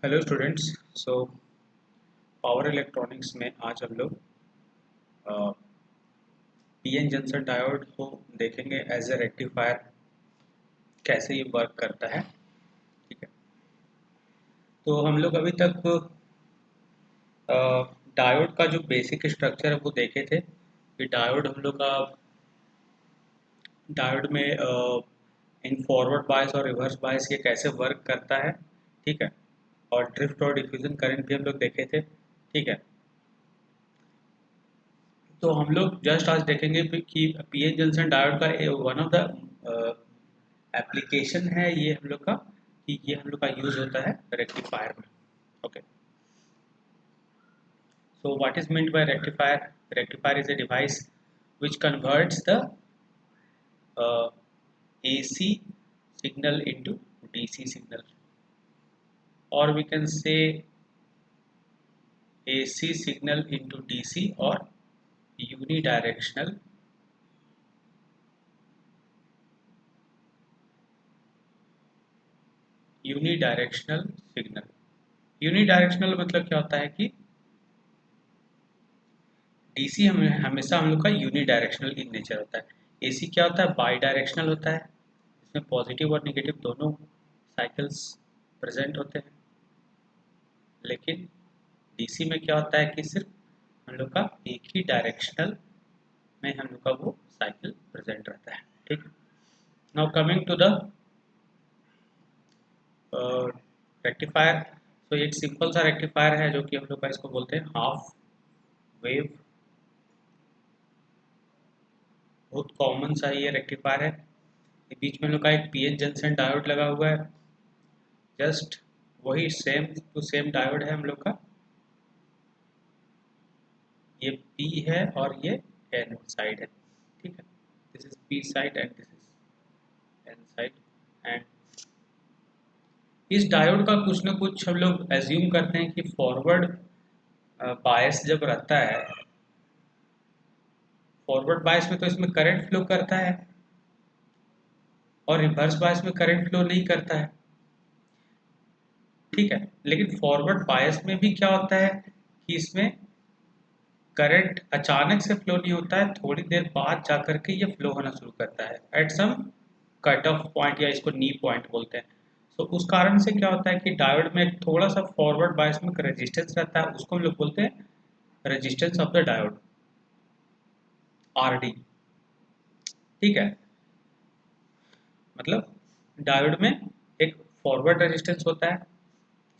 Hello students. So power electronics में आज हम लोग पीएन जंक्शन डायोड को देखेंगे एज ए रेक्टिफायर, कैसे ये वर्क करता है। ठीक है, तो हम लोग अभी तक डायोड का जो बेसिक स्ट्रक्चर है वो देखे थे कि डायोड हम लोग का डायोड में इन फॉरवर्ड बायस और रिवर्स बायस ये कैसे वर्क करता है। ठीक है, और ड्रिफ्ट और डिफ्यूजन करंट भी हम लोग देखे थे। ठीक है, तो हम लोग जस्ट आज देखेंगे कि पीएन जंक्शन डायोड का वन ऑफ द एप्लीकेशन है ये हम लोग का, कि ये हम लोग का यूज होता है रेक्टिफायर में। Okay, so what is meant by rectifier? Rectifier is a device which converts the AC signal into DC signal, or we can say AC signal into DC, or unidirectional unidirectional signal. Unidirectional मतलब क्या होता है कि DC हमेशा हम लोग का unidirectional in nature होता है। एसी क्या होता है? बाई डायरेक्शनल होता है, इसमें पॉजिटिव और नेगेटिव दोनों साइकिल्स प्रेजेंट होते हैं। लेकिन डीसी में क्या होता है कि सिर्फ हम लोग का एक ही डायरेक्शनल में हम लोग का वो साइकिल प्रेजेंट रहता है। ठीक, now coming to the rectifier. तो एक सिंपल सा रेक्टिफायर है जो कि हम लोग का इसको बोलते हैं हाफ वेव। बहुत कॉमन सा ये रेक्टिफायर है। बीच में हम लोग का एक पीएन जंक्शन डायोड लगा हुआ है। जस्ट वही सेम टू सेम डायोड है हम लोग का। ये पी है और ये एन साइड है। ठीक है, this is P side and this is an side. And इस डायोड का कुछ ना कुछ हम लोग एज्यूम करते हैं कि फॉरवर्ड बायस जब रहता है, फॉरवर्ड बायस में तो इसमें करंट फ्लो करता है और रिवर्स बायस में करंट फ्लो नहीं करता है। ठीक है, लेकिन फॉरवर्ड बायस में भी क्या होता है कि इसमें करंट अचानक से फ्लो नहीं होता है, थोड़ी देर बाद जाकर के ये फ्लो होना शुरू करता है at some cut off point, या इसको नी पॉइंट बोलते हैं। तो उस कारण से क्या होता है कि डायोड में थोड़ा सा फॉरवर्ड बायस में रेजिस्टेंस रहता है, उसको हम लोग बोलते हैं resistance of the diode, RD. ठीक है, मतलब डायोड में एक फॉरवर्ड रेजिस्टेंस होता है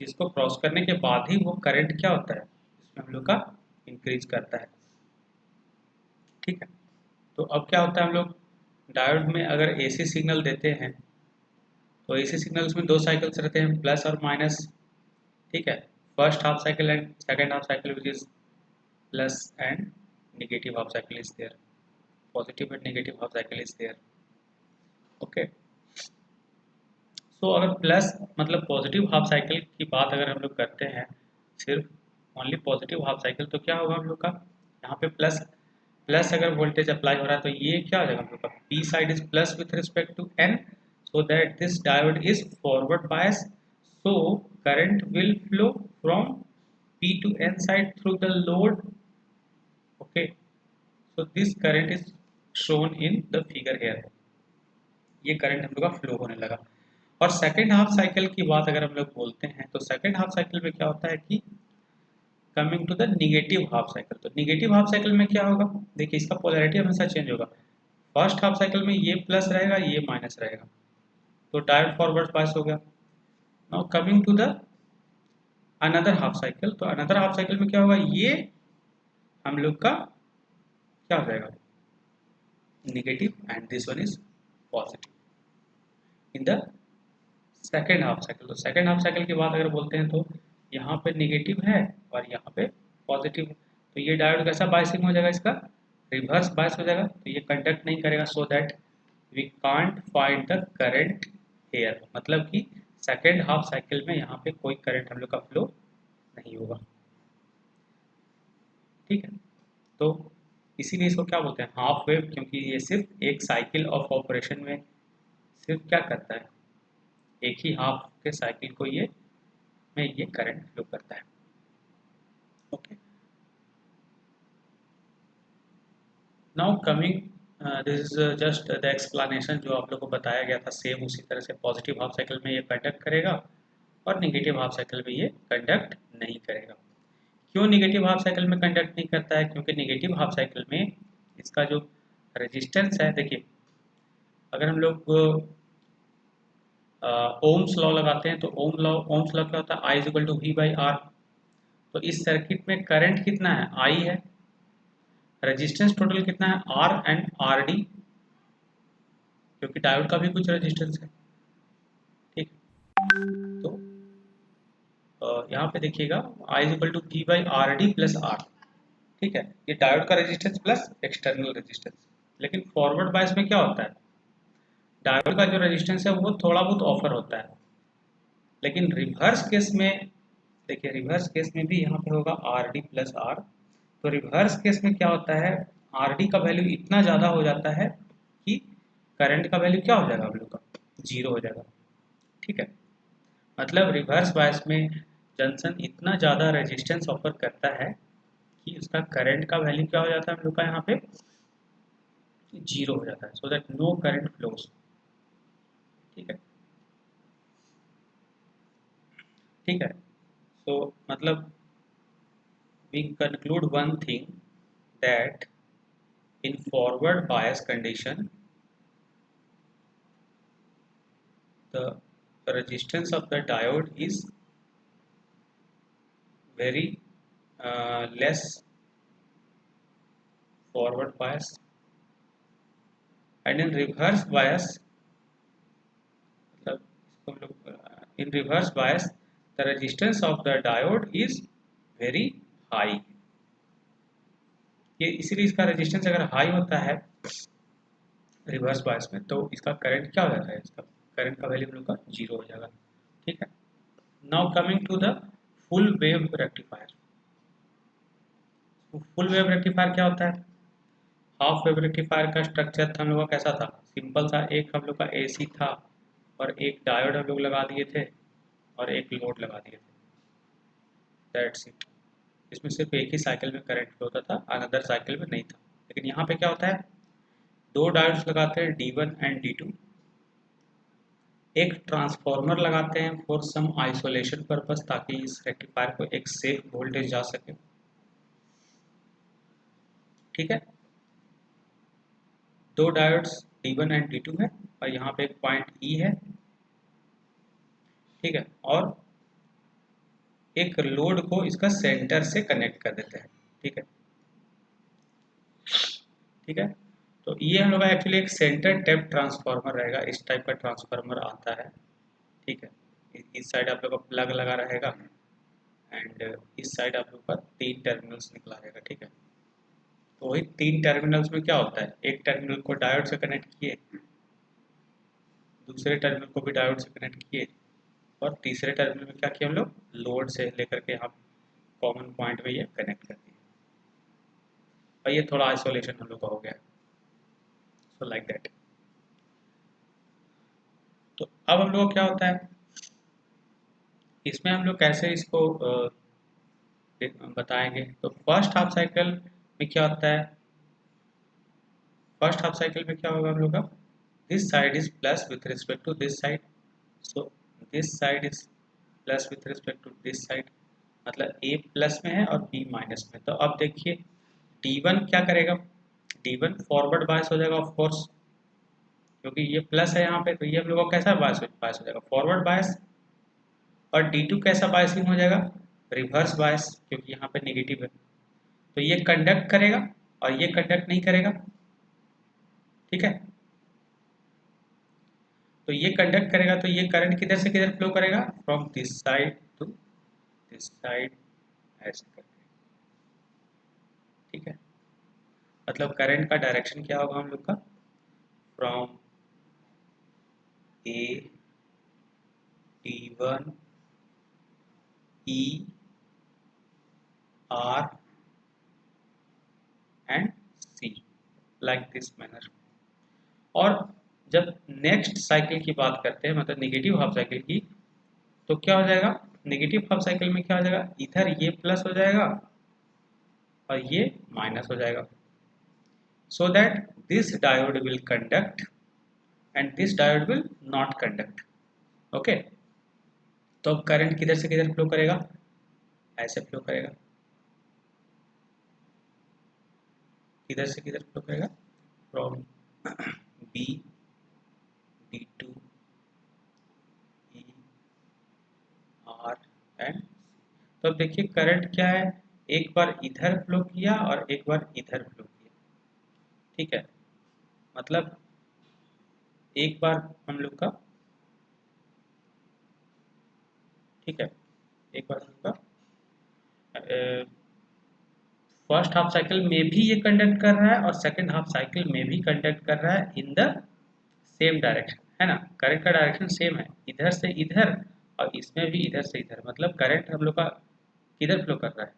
जिसको क्रॉस करने के बाद ही वो करंट क्या होता है इसमें हम लोग का इंक्रीज करता है। ठीक है, तो अब क्या होता है, हम लोग डायोड में अगर एसी सिग्नल देते हैं तो एसी सिग्नल्स में दो साइकिल्स रहते हैं, प्लस और माइनस। ठीक है, first half cycle and second half cycle which is plus and negative half cycle is there, positive and negative half cycle is there. Okay, so अगर प्लस मतलब positive half cycle की बात अगर हम लोग करते हैं, सिर्फ ओनली पॉजिटिव हाफ साइकिल, तो क्या होगा हम लोग का यहाँ पे प्लस प्लस अगर वोल्टेज अप्लाई हो रहा है तो ये क्या हो जाएगा हम लोग का P side is plus with respect to N, so that this diode is forward bias, so current will flow from P to N side through the load. Okay, so this current is shown in the figure here. ये current हम लोग का flow होने लगा। और second half cycle की बात अगर हम लोग बोलते हैं तो सेकेंड हाफ साइकिल में क्या होता है कि coming to the negative half cycle, तो निगेटिव हाफ साइकिल में क्या होगा, देखिए इसका पोलैरिटी हमेशा चेंज होगा। फर्स्ट हाफ साइकिल में ये प्लस रहेगा, ये माइनस रहेगा, तो डायोड फॉरवर्ड पास हो गया। Now coming to the another half cycle, तो अनदर हाफ साइकिल में क्या होगा, ये हम लोग का क्या हो जाएगा negative and this one is positive in the second half cycle. तो सेकेंड हाफ साइकिल की बात अगर बोलते हैं तो यहाँ पे नेगेटिव है और यहाँ पे पॉजिटिव है, तो ये डायोड कैसा बायसिंग हो जाएगा, इसका रिवर्स बायस हो जाएगा, तो ये कंडक्ट नहीं करेगा, so that we can't find the current here, मतलब कि सेकेंड हाफ साइकिल में यहाँ पे कोई करंट हम लोग का फ्लो नहीं होगा। ठीक है, तो इसीलिए इसको क्या बोलते हैं हाफ वेव, क्योंकि ये सिर्फ एक साइकिल ऑफ ऑपरेशन में सिर्फ क्या करता है, एक ही हाफ के साइकिल को ये में ये करंट फ्लो करता है। Okay, now coming this is just the explanation जो आप लोग को बताया गया था, सेम उसी तरह से पॉजिटिव हाफ साइकिल में ये कंडक्ट करेगा और निगेटिव हाफ साइकिल में ये कंडक्ट नहीं करेगा। क्यों निगेटिव हाफ साइकिल में कंडक्ट नहीं करता है? क्योंकि निगेटिव हाफ साइकिल में इसका जो रेजिस्टेंस है, देखिए अगर हम लोग ओम्स लॉ लगाते हैं तो ओम्स लॉ क्या होता है? I is equal to V by R. तो इस सर्किट में करंट कितना है? आई है। रेजिस्टेंस टोटल कितना है? आर एंड आर डी, क्योंकि डायोड का भी कुछ रेजिस्टेंस है। ठीक, तो यहाँ पे देखिएगा I is equal to V by R D plus R. ठीक है, ये डायोड का रेजिस्टेंस प्लस एक्सटर्नल रेजिस्टेंस। लेकिन फॉरवर्ड बायस में क्या होता है? डायोड का जो रेजिस्टेंस है वो थोड़ा बहुत ऑफर होता है, लेकिन रिवर्स केस में देखिए, रिवर्स केस में भी यहाँ पे होगा आर डी प्लस आर। तो रिवर्स केस में क्या होता है? आर डी का वैल्यू इतना ज़्यादा हो जाता है कि करंट का वैल्यू क्या हो जाएगा हम लोग का? जीरो हो जाएगा। ठीक है, मतलब रिवर्स बायस में जंक्शन इतना ज़्यादा रेजिस्टेंस ऑफर करता है कि उसका करंट का वैल्यू क्या हो जाता है हम लोग का? यहाँ पे जीरो हो जाता है, so that no current flows. ठीक है, ठीक है, सो मतलब we conclude one thing, that in forward bias condition the resistance of the diode is very less forward bias, and in reverse bias मतलब इसको हम लोग in reverse bias the resistance of the diode is very high। ये इसीलिए इसका resistance अगर high होता है रिवर्स बायस में तो इसका करंट क्या हो जाता है? इसका करंट का वैल्यू हम लोग का जीरो हो जाएगा। ठीक है, now coming to the full wave rectifier. Full wave rectifier क्या होता है? हाफ वेव रेक्टिफायर का स्ट्रक्चर हम लोग का कैसा था? सिंपल सा, एक हम लोग का एसी था और एक डायोड हम लोग लगा दिए थे और एक लोड लगा दिए थे, दैट्स इट। इसमें सिर्फ एक ही साइकिल में करंट फ्लो होता था, अनदर साइकिल में नहीं था। लेकिन यहाँ पे क्या होता है? दो डायोड्स लगाते हैं, D1 एंड D2। एक ट्रांसफार्मर लगाते हैं फॉर सम आइसोलेशन पर्पस, ताकि इस रेक्टिफायर को एक सेफ वोल्टेज जा सके। ठीक है, दो डायोड्स D1 एंड D2 है और यहाँ पे एक पॉइंट E है। ठीक है, और एक लोड को इसका सेंटर से कनेक्ट कर देते हैं। ठीक है, ठीक है, तो ये हम लोग का एक्चुअली एक सेंटर टैप ट्रांसफार्मर रहेगा। इस टाइप का ट्रांसफार्मर आता है। ठीक है, इस साइड आप लोग का प्लग लगा रहेगा एंड इस साइड आप लोग का 3 टर्मिनल्स निकला रहेगा। ठीक है, तो वही 3 टर्मिनल्स में क्या होता है? एक टर्मिनल को डायोड से कनेक्ट किए, दूसरे टर्मिनल को भी डायोड से कनेक्ट किए और तीसरे टर्मिनल में क्या किया हम लोग? लोड से लेकर के यहाँ कॉमन पॉइंट में ये कनेक्ट कर दिए और ये थोड़ा आइसोलेशन हम लोग का हो गया। So like that. तो अब हम लोग क्या होता है इसमें, हम लोग कैसे इसको बताएंगे? तो फर्स्ट हाफ साइकिल में क्या होता है? फर्स्ट हाफ साइकिल में क्या होगा हम लोग का? This side is plus with respect to this side, so this side is plus with respect to this side, मतलब A प्लस में है और B माइनस में। तो अब देखिए D1 क्या करेगा? D1 फॉरवर्ड बायस हो जाएगा ऑफ कोर्स, क्योंकि ये प्लस है यहाँ पे, तो ये हम लोग का कैसा बायस हो जाएगा? Forward bias. और D2 कैसा बायसिंग हो जाएगा? रिवर्स बायस, क्योंकि यहाँ पे नेगेटिव है। तो ये कंडक्ट करेगा और ये कंडक्ट नहीं करेगा। ठीक है, तो ये कंडक्ट करेगा तो ये करंट किधर से किधर फ्लो करेगा? From this side to this side, ऐसे करके। ठीक है, मतलब करंट का डायरेक्शन क्या होगा हम लोग का? From A, D1, E, R and C, like this manner. और जब नेक्स्ट साइकिल की बात करते हैं, मतलब नेगेटिव हाफ साइकिल की, तो क्या हो जाएगा? नेगेटिव हाफ साइकिल में क्या हो जाएगा, इधर ये प्लस हो जाएगा और ये माइनस हो जाएगा, so that this diode will conduct and this diode will not conduct. Okay, तो अब करंट किधर से किधर फ्लो करेगा, ऐसे फ्लो करेगा, किधर से किधर फ्लो करेगा, from B D to E R and, तो अब देखिए करंट क्या है, एक बार इधर फ्लो किया और एक बार इधर फ्लो किया, ठीक है, मतलब एक बार हम लोग का, ठीक है, एक बार हम लोग का फर्स्ट हाफ साइकिल में भी ये कंडक्ट कर रहा है और सेकंड हाफ साइकिल में भी कंडक्ट कर रहा है इन द सेम डायरेक्शन, है ना, करंट का डायरेक्शन सेम है, इधर से इधर और इसमें भी इधर से इधर, मतलब करंट हम लोग का किधर फ्लो कर रहा है,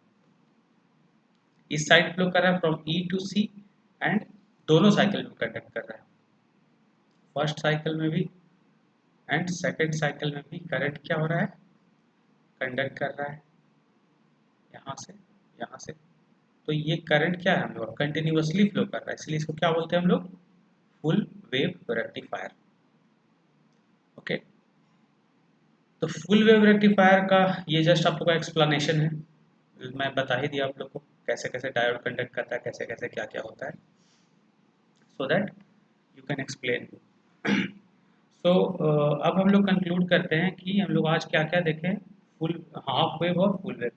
इस साइड फ्लो कर रहा है from E to C, and दोनों साइकिल में कंडक्ट कर रहा है, फर्स्ट साइकिल में भी एंड सेकंड साइकिल में भी करंट क्या हो रहा है, कंडक्ट कर रहा है यहाँ से यहाँ से, तो ये करंट क्या है, हम लोग कंटिन्यूअसली फ्लो कर रहा है, इसलिए इसको क्या बोलते हैं हम लोग, फुल वेव रेक्टिफायर। ओके, तो फुल वेव रेक्टिफायर का ये जस्ट आप लोग का एक्सप्लेनेशन है, मैं बता ही दिया आप लोग को कैसे कैसे डायोड कंडक्ट करता है, कैसे कैसे क्या क्या होता है, so that you can explain. So अब हम लोग कंक्लूड करते हैं कि हम लोग आज क्या क्या देखें, फुल हाफ वेव और फुल वेव।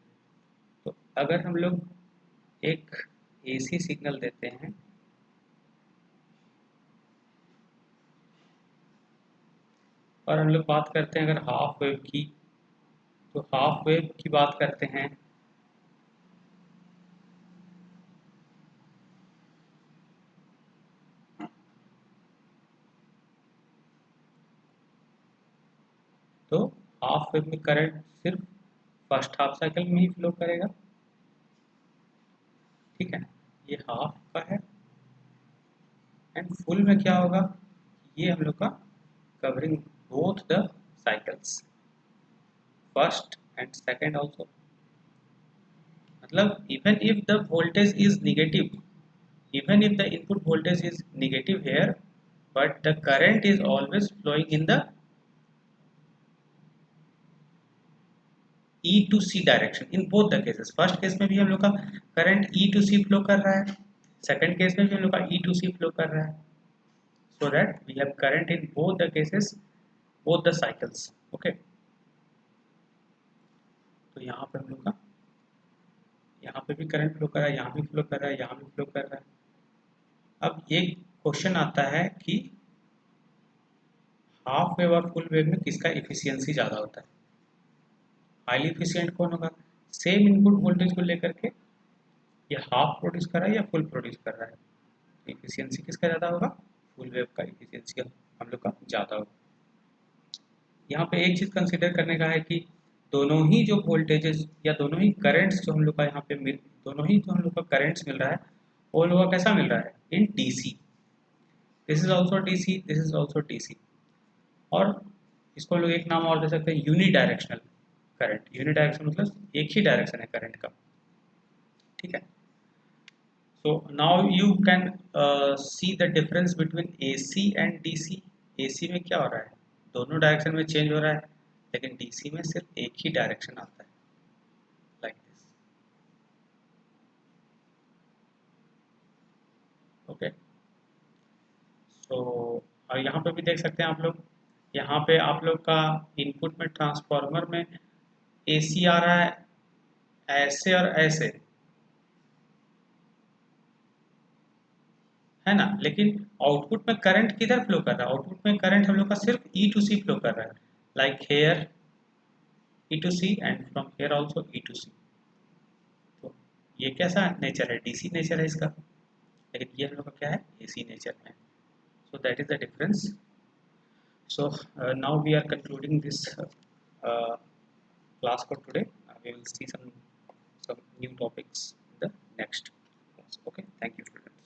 तो अगर हम लोग एक एसी सिग्नल देते हैं, और हम लोग बात करते हैं अगर हाफ वेव की, तो हाफ वेव की बात करते हैं, तो हाफ वेव में करंट सिर्फ फर्स्ट हाफ साइकिल में ही फ्लो करेगा, ठीक है, ये हाफ का है, एंड फुल में क्या होगा, ये हम लोग का covering both the cycles, first and second also, मतलब even if the voltage is negative, even if the input voltage is negative here, but the current is always flowing in the E to C direction in both the cases। First case में भी हम लोग का current E to C flow कर रहा है, second case में भी हम लोग का E to C फ्लो कर रहा है, so that we have current in both the cases, both the cycles। okay, तो यहाँ पे हम लोग का, यहाँ पे भी करंट फ्लो कर रहा है, यहाँ भी फ्लो कर रहा है, यहाँ भी फ्लो कर रहा है। अब एक क्वेश्चन आता है कि हाफ वेव और फुल वेव में किसका एफिशिएंसी ज़्यादा होता है, हाईली एफिशिएंट कौन होगा, सेम इनपुट वोल्टेज को लेकर के ये हाफ प्रोड्यूस कर रहा है या फुल प्रोड्यूस कर रहा है, एफिशिएंसी किसका ज़्यादा होगा, फुल वेव का एफिशिएंसी हम लोग का ज़्यादा होगा। यहाँ पे एक चीज़ कंसिडर करने का है कि दोनों ही जो वोल्टेजेस या दोनों ही करंट्स जो हम लोग का यहाँ पे दोनों ही जो हम लोग का करंट्स मिल रहा है वो लोग का कैसा मिल रहा है, in DC, this is also DC, this is also DC, और इसको हम लोग एक नाम और दे सकते हैं, unidirectional current. Unidirection मतलब एक ही डायरेक्शन है करंट का, ठीक है। So now you can see the difference between AC and DC. AC में क्या हो रहा है, दोनों डायरेक्शन में चेंज हो रहा है, लेकिन डीसी में सिर्फ एक ही डायरेक्शन आता है, लाइक दिस। ओके, सो और यहाँ पे भी देख सकते हैं आप लोग, यहाँ पे आप लोग का इनपुट में ट्रांसफार्मर में एसी आ रहा है ऐसे और ऐसे, है ना, लेकिन आउटपुट में करंट किधर फ्लो कर रहा है, आउटपुट में करंट हम लोग का सिर्फ ई टू सी फ्लो कर रहा है, like here E to C and from here also E to C. तो ये कैसा नेचर है, डीसी नेचर है इसका, लेकिन ये हम लोग का क्या है, एसी नेचर है। So that is the difference. So now we are concluding this class for today. We will see some new topics in the next class. Okay, thank you, students.